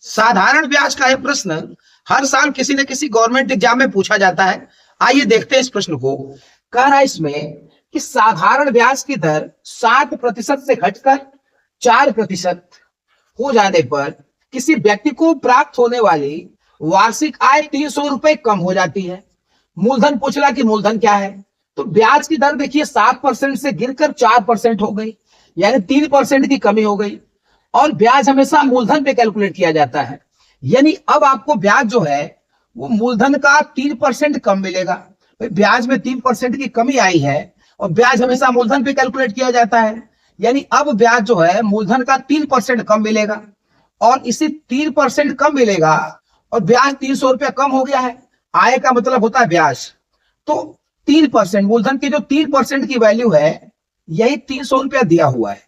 साधारण ब्याज का यह प्रश्न हर साल किसी न किसी गवर्नमेंट एग्जाम में पूछा जाता है। आइए देखते हैं इस प्रश्न को। कह रहा है इसमें कि साधारण ब्याज की दर 7% से घटकर 4% हो जाने पर किसी व्यक्ति को प्राप्त होने वाली वार्षिक आय 300 रुपए कम हो जाती है। मूलधन पूछला कि मूलधन क्या है, तो ब्याज की दर देखिए 7% से गिरकर 4% हो गई, यानी 3% की कमी हो गई। और ब्याज हमेशा मूलधन पे कैलकुलेट किया जाता है, यानी अब आपको ब्याज जो है वो मूलधन का 3% कम मिलेगा। ब्याज में 3% की कमी आई है और ब्याज हमेशा मूलधन पे कैलकुलेट किया जाता है, यानी अब ब्याज जो है मूलधन का 3% कम मिलेगा। और इसी 3% कम मिलेगा और ब्याज 300 रुपया कम हो गया है। आय का मतलब होता है ब्याज, तो 3% मूलधन की जो 3% की वैल्यू है यही 300 रुपया दिया हुआ है।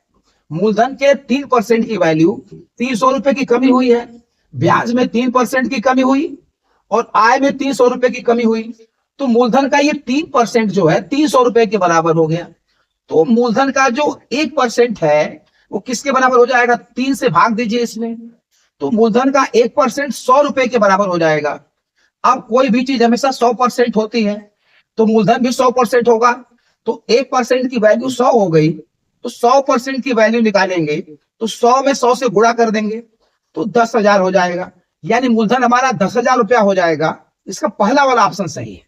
मूलधन के 3% की वैल्यू 300 रुपए की कमी हुई है, ब्याज में 3% की कमी हुई और आय में 300 रुपए की कमी हुई, तो मूलधन का ये 3% जो है 300 रुपए के बराबर हो गया। तो मूलधन का जो 1% है वो किसके बराबर हो जाएगा, 3 से भाग दीजिए इसमें, तो मूलधन का 1% 100 रुपए के बराबर हो जाएगा। अब कोई भी चीज हमेशा 100% होती है तो मूलधन भी 100% होगा, तो 1% की वैल्यू 100 हो गई, तो 100% की वैल्यू निकालेंगे तो 100 में 100 से गुणा कर देंगे तो 10,000 हो जाएगा, यानी मूलधन हमारा 10,000 रुपया हो जाएगा। इसका पहला वाला ऑप्शन सही है।